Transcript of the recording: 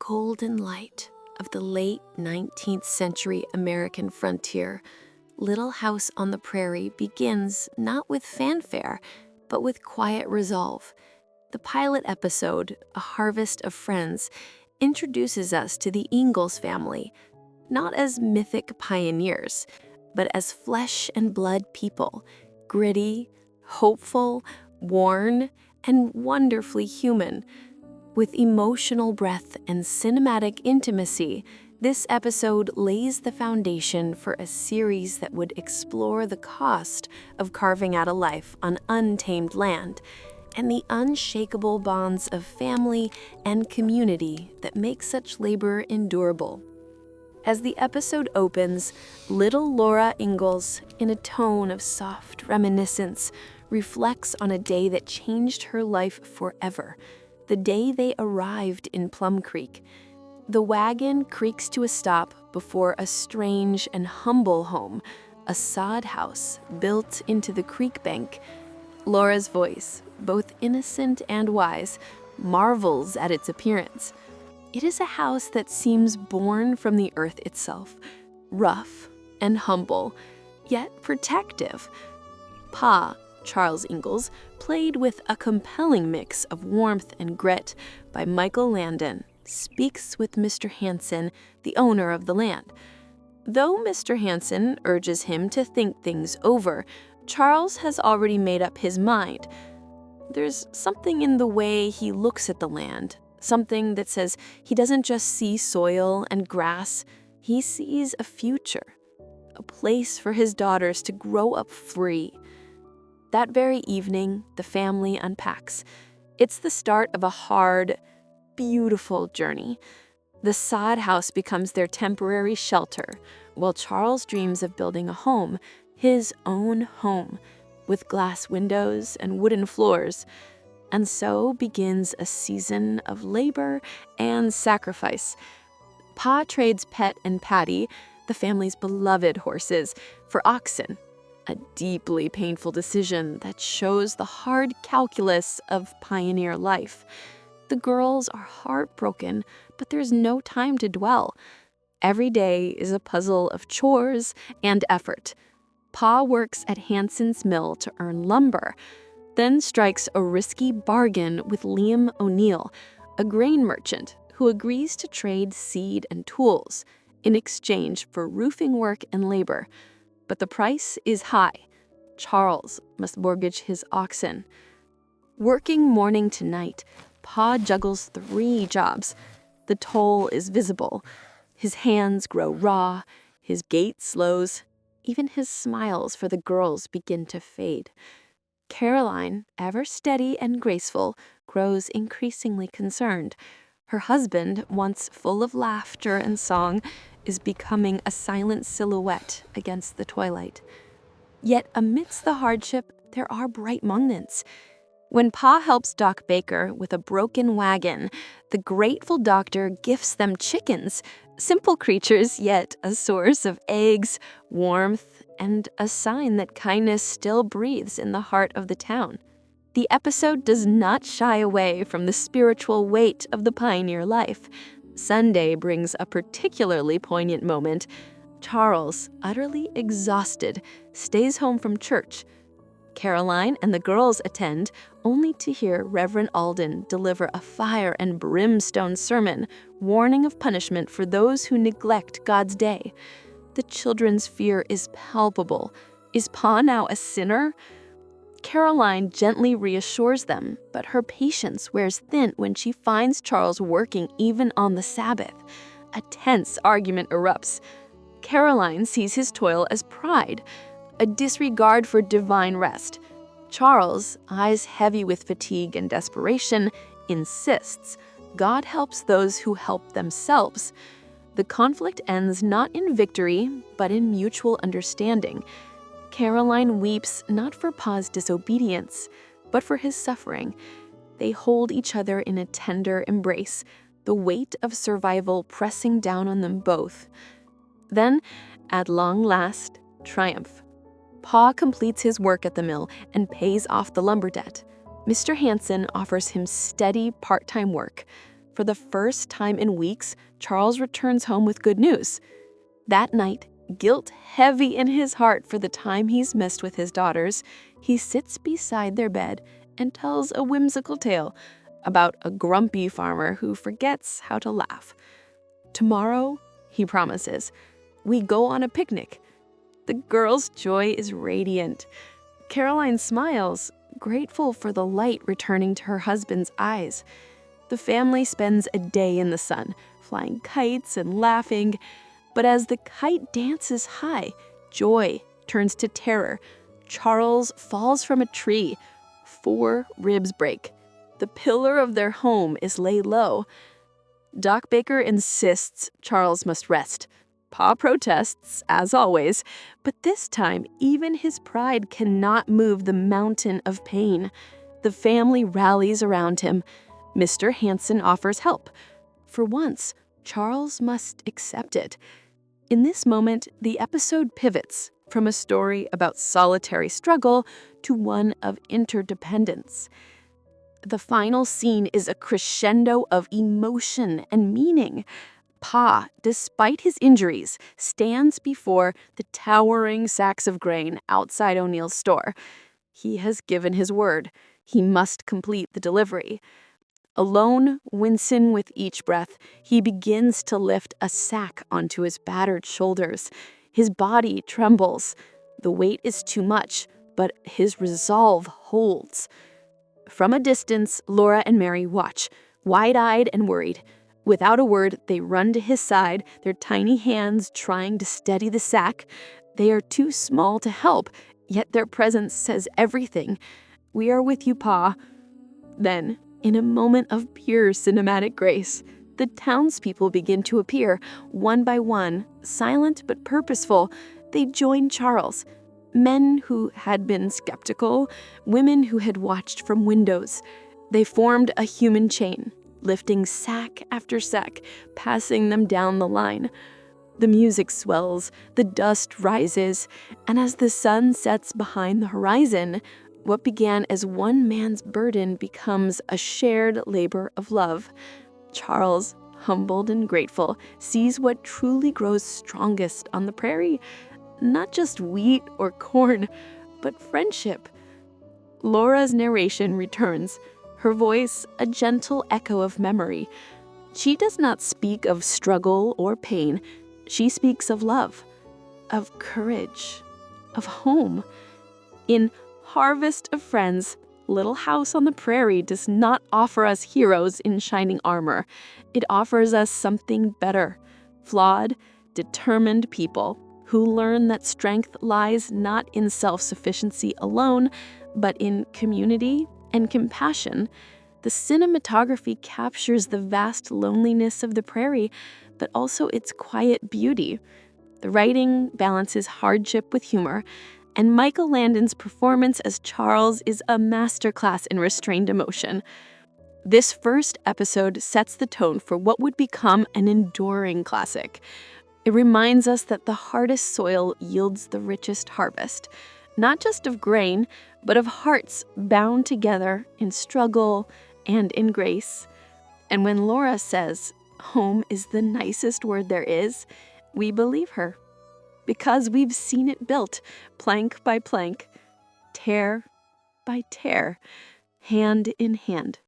golden light of the late 19th century American frontier, Little House on the Prairie begins not with fanfare, but with quiet resolve. The pilot episode, A Harvest of Friends, introduces us to the Ingalls family, not as mythic pioneers, but as flesh and blood people, gritty, hopeful, worn, and wonderfully human. With emotional breadth and cinematic intimacy, this episode lays the foundation for a series that would explore the cost of carving out a life on untamed land and the unshakable bonds of family and community that make such labor endurable. As the episode opens, little Laura Ingalls, in a tone of soft reminiscence, reflects on a day that changed her life forever, the day they arrived in Plum Creek. The wagon creaks to a stop before a strange and humble home, a sod house built into the creek bank. Laura's voice, both innocent and wise, marvels at its appearance. It is a house that seems born from the earth itself, rough and humble, yet protective. Pa, Charles Ingalls, played with a compelling mix of warmth and grit by Michael Landon, speaks with Mr. Hanson, the owner of the land. Though Mr. Hanson urges him to think things over, Charles has already made up his mind. There's something in the way he looks at the land, something that says he doesn't just see soil and grass, he sees a future, a place for his daughters to grow up free. That very evening, the family unpacks. It's the start of a hard, beautiful journey. The sod house becomes their temporary shelter, while Charles dreams of building a home, his own home, with glass windows and wooden floors. And so begins a season of labor and sacrifice. Pa trades Pet and Patty, the family's beloved horses, for oxen, a deeply painful decision that shows the hard calculus of pioneer life. The girls are heartbroken, but there's no time to dwell. Every day is a puzzle of chores and effort. Pa works at Hanson's mill to earn lumber, then strikes a risky bargain with Liam O'Neill, a grain merchant who agrees to trade seed and tools in exchange for roofing work and labor. But the price is high. Charles must mortgage his oxen. Working morning to night, Pa juggles 3 jobs. The toll is visible. His hands grow raw, his gait slows, even his smiles for the girls begin to fade. Caroline, ever steady and graceful, grows increasingly concerned. Her husband, once full of laughter and song, is becoming a silent silhouette against the twilight. Yet amidst the hardship, there are bright moments. When Pa helps Doc Baker with a broken wagon, the grateful doctor gifts them chickens, simple creatures, yet a source of eggs, warmth, and a sign that kindness still breathes in the heart of the town. The episode does not shy away from the spiritual weight of the pioneer life. Sunday brings a particularly poignant moment. Charles, utterly exhausted, stays home from church. Caroline and the girls attend, only to hear Reverend Alden deliver a fire and brimstone sermon, warning of punishment for those who neglect God's day. The children's fear is palpable. Is Pa now a sinner? Caroline gently reassures them, but her patience wears thin when she finds Charles working even on the Sabbath. A tense argument erupts. Caroline sees his toil as pride, a disregard for divine rest. Charles, eyes heavy with fatigue and desperation, insists God helps those who help themselves. The conflict ends not in victory, but in mutual understanding. Caroline weeps not for Pa's disobedience, but for his suffering. They hold each other in a tender embrace, the weight of survival pressing down on them both. Then, at long last, triumph. Pa completes his work at the mill and pays off the lumber debt. Mr. Hanson offers him steady part-time work. For the first time in weeks, Charles returns home with good news. That night, guilt heavy in his heart for the time he's missed with his daughters, he sits beside their bed and tells a whimsical tale about a grumpy farmer who forgets how to laugh. Tomorrow, he promises, we go on a picnic. The girl's joy is radiant. Caroline smiles, grateful for the light returning to her husband's eyes. The family spends a day in the sun, flying kites and laughing. But as the kite dances high, joy turns to terror. Charles falls from a tree. 4 ribs break. The pillar of their home is laid low. Doc Baker insists Charles must rest. Pa protests, as always, but this time even his pride cannot move the mountain of pain. The family rallies around him. Mr. Hanson offers help. For once, Charles must accept it. In this moment, the episode pivots from a story about solitary struggle to one of interdependence. The final scene is a crescendo of emotion and meaning. Pa, despite his injuries, stands before the towering sacks of grain outside O'Neill's store. He has given his word. He must complete the delivery. Alone, wincing with each breath, he begins to lift a sack onto his battered shoulders. His body trembles. The weight is too much, but his resolve holds. From a distance, Laura and Mary watch, wide-eyed and worried. Without a word, they run to his side, their tiny hands trying to steady the sack. They are too small to help, yet their presence says everything. "We are with you, Pa." Then, in a moment of pure cinematic grace, the townspeople begin to appear, one by one, silent but purposeful. They join Charles. Men who had been skeptical, women who had watched from windows. They formed a human chain, lifting sack after sack, passing them down the line. The music swells, the dust rises, and as the sun sets behind the horizon, what began as one man's burden becomes a shared labor of love. Charles, humbled and grateful, sees what truly grows strongest on the prairie. Not just wheat or corn, but friendship. Laura's narration returns, her voice a gentle echo of memory. She does not speak of struggle or pain. She speaks of love, of courage, of home. In Harvest of Friends, Little House on the Prairie does not offer us heroes in shining armor. It offers us something better, flawed, determined people who learn that strength lies not in self-sufficiency alone, but in community and compassion. The cinematography captures the vast loneliness of the prairie, but also its quiet beauty. The writing balances hardship with humor, and Michael Landon's performance as Charles is a masterclass in restrained emotion. This first episode sets the tone for what would become an enduring classic. It reminds us that the hardest soil yields the richest harvest, not just of grain, but of hearts bound together in struggle and in grace. And when Laura says, "Home is the nicest word there is," we believe her, because we've seen it built, plank by plank, tear by tear, hand in hand.